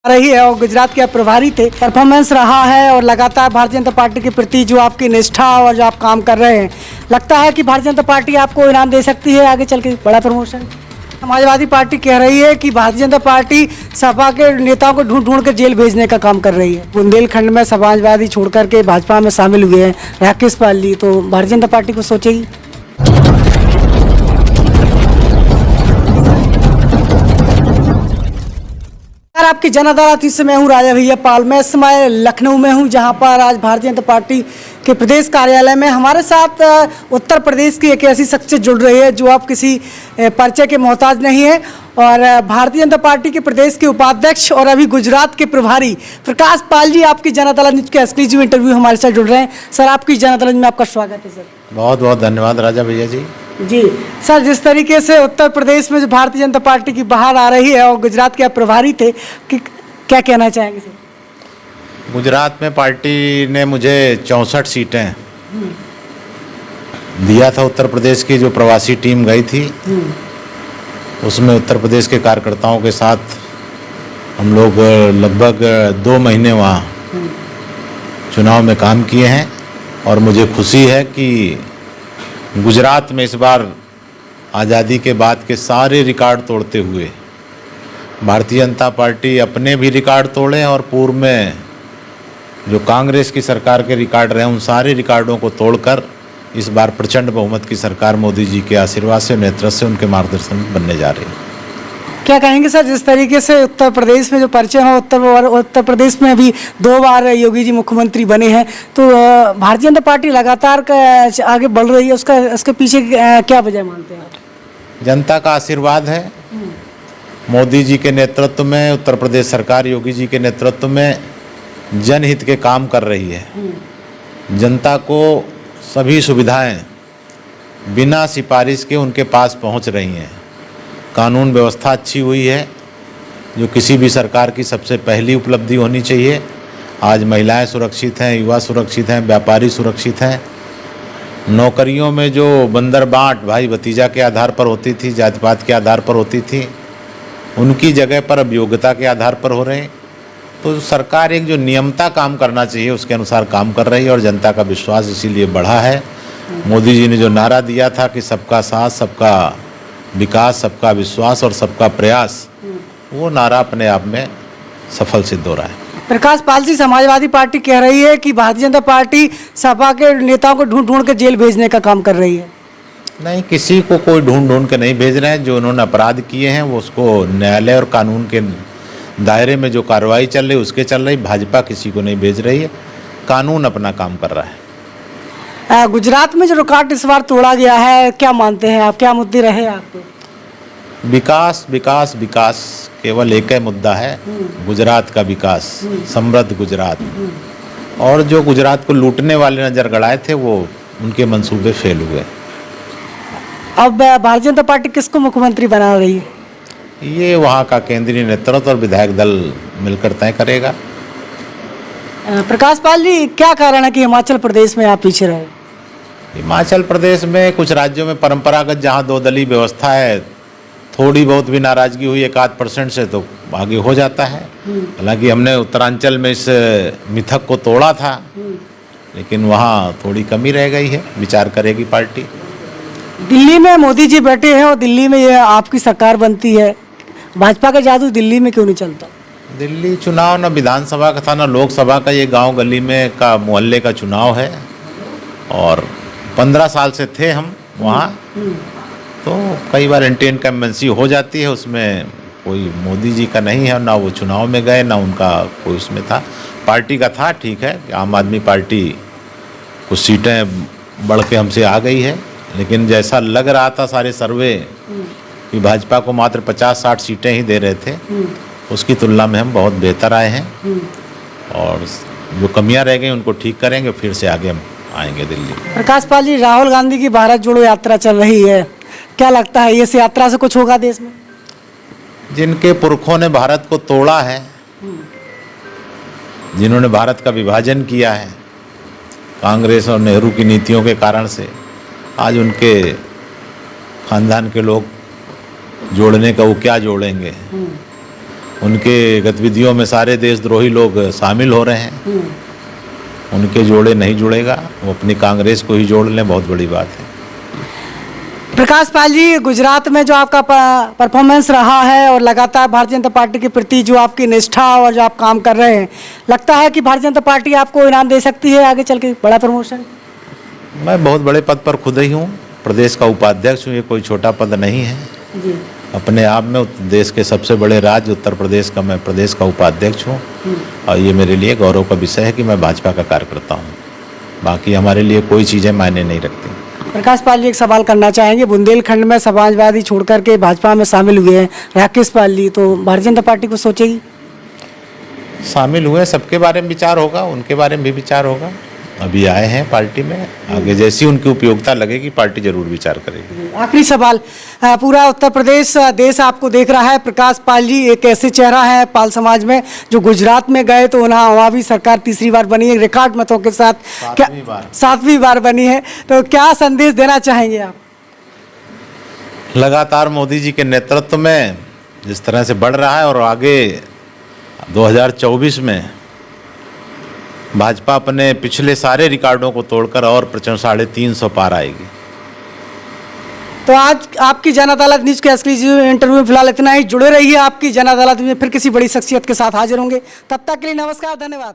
रही है और गुजरात के आप प्रभारी थे। परफॉर्मेंस रहा है और लगातार भारतीय जनता पार्टी के प्रति जो आपकी निष्ठा और जो आप काम कर रहे हैं, लगता है कि भारतीय जनता पार्टी आपको इनाम दे सकती है आगे चल के बड़ा प्रमोशन। समाजवादी पार्टी कह रही है कि भारतीय जनता पार्टी सपा के नेताओं को ढूंढ ढूंढ कर जेल भेजने का काम कर रही है। बुंदेलखंड में समाजवादी छोड़ करके भाजपा में शामिल हुए हैं राकेश पाल, तो भारतीय जनता पार्टी को सोचेगी। आपकी जन अदालत से मैं हूँ राजा भैया पाल। मैं इस समय लखनऊ में हूँ जहाँ पर आज भारतीय जनता पार्टी के प्रदेश कार्यालय में हमारे साथ उत्तर प्रदेश की एक ऐसी शख्सियत जुड़ रही है जो आप किसी परिचय के मोहताज नहीं है और भारतीय जनता पार्टी के प्रदेश के उपाध्यक्ष और अभी गुजरात के प्रभारी प्रकाश पाल जी आपकी जन अदालत न्यूज के एक्सक्लूसिव इंटरव्यू हमारे साथ जुड़ रहे हैं। सर, आपकी जन अदालत में आपका स्वागत है। सर, बहुत बहुत धन्यवाद राजा भैया जी। सर, जिस तरीके से उत्तर प्रदेश में जो भारतीय जनता पार्टी की बाहर आ रही है और गुजरात के आप प्रभारी थे, कि क्या कहना चाहेंगे सर? गुजरात में पार्टी ने मुझे 64 सीटें दिया था। उत्तर प्रदेश की जो प्रवासी टीम गई थी उसमें उत्तर प्रदेश के कार्यकर्ताओं के साथ हम लोग लगभग 2 महीने वहाँ चुनाव में काम किए हैं और मुझे खुशी है कि गुजरात में इस बार आज़ादी के बाद के सारे रिकॉर्ड तोड़ते हुए भारतीय जनता पार्टी अपने भी रिकॉर्ड तोड़े और पूर्व में जो कांग्रेस की सरकार के रिकॉर्ड रहे उन सारे रिकॉर्डों को तोड़कर इस बार प्रचंड बहुमत की सरकार मोदी जी के आशीर्वाद से, नेतृत्व से, उनके मार्गदर्शन में बनने जा रही है। क्या कहेंगे सर, जिस तरीके से उत्तर प्रदेश में जो परिचय हो, उत्तर प्रदेश में भी 2 बार योगी जी मुख्यमंत्री बने हैं, तो भारतीय जनता पार्टी लगातार आगे बढ़ रही है, उसके पीछे क्या वजह मानते हैं आप? जनता का आशीर्वाद है। मोदी जी के नेतृत्व में उत्तर प्रदेश सरकार योगी जी के नेतृत्व में जनहित के काम कर रही है। जनता को सभी सुविधाएं बिना सिफारिश के उनके पास पहुंच रही हैं। कानून व्यवस्था अच्छी हुई है जो किसी भी सरकार की सबसे पहली उपलब्धि होनी चाहिए। आज महिलाएं सुरक्षित हैं, युवा सुरक्षित हैं, व्यापारी सुरक्षित हैं। नौकरियों में जो बंदर बांट भाई भतीजा के आधार पर होती थी, जाति पात के आधार पर होती थी, उनकी जगह पर अब योग्यता के आधार पर हो रहे हैं। तो सरकार एक जो नियमता काम करना चाहिए उसके अनुसार काम कर रही है और जनता का विश्वास इसीलिए बढ़ा है। मोदी जी ने जो नारा दिया था कि सबका साथ, सबका विकास, सबका विश्वास और सबका प्रयास, वो नारा अपने आप में सफल सिद्ध हो रहा है। प्रकाश पाल जी, समाजवादी पार्टी कह रही है कि भारतीय जनता पार्टी सपा के नेताओं को ढूंढ ढूंढ कर जेल भेजने का काम कर रही है। नहीं, किसी को कोई ढूंढ ढूंढ के नहीं भेज रहे हैं। जो उन्होंने अपराध किए हैं वो उसको न्यायालय और कानून के दायरे में जो कार्रवाई चल रही उसके चल रही। भाजपा किसी को नहीं भेज रही है, कानून अपना काम कर रहा है। गुजरात में जो रिकॉर्ड इस बार तोड़ा गया है, क्या मानते हैं आप, क्या मुद्दे रहे आपको? विकास विकास विकास केवल एक ही मुद्दा है, गुजरात का विकास, समृद्ध गुजरात। और जो गुजरात को लूटने वाले नजर गड़ाए थे वो उनके मंसूबे फेल हुए। अब भारतीय जनता पार्टी किसको मुख्यमंत्री बना रही है? ये वहाँ का केंद्रीय नेतृत्व और विधायक दल मिलकर तय करेगा। प्रकाश पाल जी, क्या कारण है कि हिमाचल प्रदेश में आप पीछे रहे? हिमाचल प्रदेश में कुछ राज्यों में परंपरागत जहाँ 2 दलीय व्यवस्था है, थोड़ी बहुत भी नाराजगी हुई 1-8% से तो आगे हो जाता है। हालांकि हमने उत्तरांचल में इस मिथक को तोड़ा था, लेकिन वहाँ थोड़ी कमी रह गई है। विचार करेगी पार्टी। दिल्ली में मोदी जी बैठे हैं और दिल्ली में ये आपकी सरकार बनती है, भाजपा का जादू दिल्ली में क्यों नहीं चलता? दिल्ली चुनाव न विधानसभा का था न लोकसभा का, ये गांव गली में का मोहल्ले का चुनाव है और 15 साल से थे हम वहाँ। तो कई बार एंटी इनकम्बेंसी हो जाती है, उसमें कोई मोदी जी का नहीं है, ना वो चुनाव में गए ना उनका कोई उसमें था। पार्टी का था, ठीक है, आम आदमी पार्टी कुछ सीटें बढ़ के हमसे आ गई है, लेकिन जैसा लग रहा था सारे सर्वे कि भाजपा को मात्र 50-60 सीटें ही दे रहे थे, उसकी तुलना में हम बहुत बेहतर आए हैं और जो कमियां रह गई उनको ठीक करेंगे, फिर से आगे हम आएंगे दिल्ली। प्रकाश पाल जी, राहुल गांधी की भारत जोड़ो यात्रा चल रही है, क्या लगता है इस यात्रा से कुछ होगा देश में? जिनके पुरखों ने भारत को तोड़ा है, जिन्होंने भारत का विभाजन किया है कांग्रेस और नेहरू की नीतियों के कारण से, आज उनके खानदान के लोग जोड़ने का वो क्या जोड़ेंगे। उनके गतिविधियों में सारे देशद्रोही लोग शामिल हो रहे हैं। उनके जोड़े नहीं जुड़ेगा, वो अपनी कांग्रेस को ही जोड़ लें, बहुत बड़ी बात है। प्रकाश पाल जी, गुजरात में जो आपका परफॉर्मेंस रहा है और लगातार भारतीय जनता पार्टी के प्रति जो आपकी निष्ठा और जो आप काम कर रहे हैं, लगता है कि भारतीय जनता पार्टी आपको इनाम दे सकती है आगे चल के, बड़ा प्रमोशन? मैं बहुत बड़े पद पर खुद ही हूँ, प्रदेश का उपाध्यक्ष हूँ, ये कोई छोटा पद नहीं है। जी। अपने आप में देश के सबसे बड़े राज्य उत्तर प्रदेश का मैं प्रदेश का उपाध्यक्ष हूँ और ये मेरे लिए गौरव का विषय है कि मैं भाजपा का कार्यकर्ता हूँ। बाकी हमारे लिए कोई चीज़ें मायने नहीं रखती। प्रकाश पाल जी, एक सवाल करना चाहेंगे। बुंदेलखंड में समाजवादी छोड़ करके भाजपा में शामिल हुए हैं राकेश पाल जी, तो भारतीय जनता पार्टी को सोचेगी? शामिल हुए, सबके बारे में विचार होगा, उनके बारे में भी विचार होगा। अभी आए हैं पार्टी में, आगे जैसी उनकी उपयोगिता लगेगी पार्टी जरूर विचार करेगी। आखिरी सवाल, पूरा उत्तर प्रदेश देश आपको देख रहा है। प्रकाश पाल जी एक ऐसे चेहरा है पाल समाज में जो गुजरात में गए तो वहाँ भी सरकार तीसरी बार बनी है रिकॉर्ड मतों के साथ, सातवीं बार बनी है, तो क्या संदेश देना चाहेंगे आप? लगातार मोदी जी के नेतृत्व में जिस तरह से बढ़ रहा है और आगे 2024 में भाजपा अपने पिछले सारे रिकॉर्डों को तोड़कर और प्रचंड 350 पार आएगी। तो आज आपकी जन अदालत न्यूज़ के एक्सक्लूसिव इंटरव्यू में फिलहाल इतना ही। जुड़े रहिए, आपकी जन अदालत में फिर किसी बड़ी शख्सियत के साथ हाजिर होंगे। तब तक के लिए नमस्कार, धन्यवाद।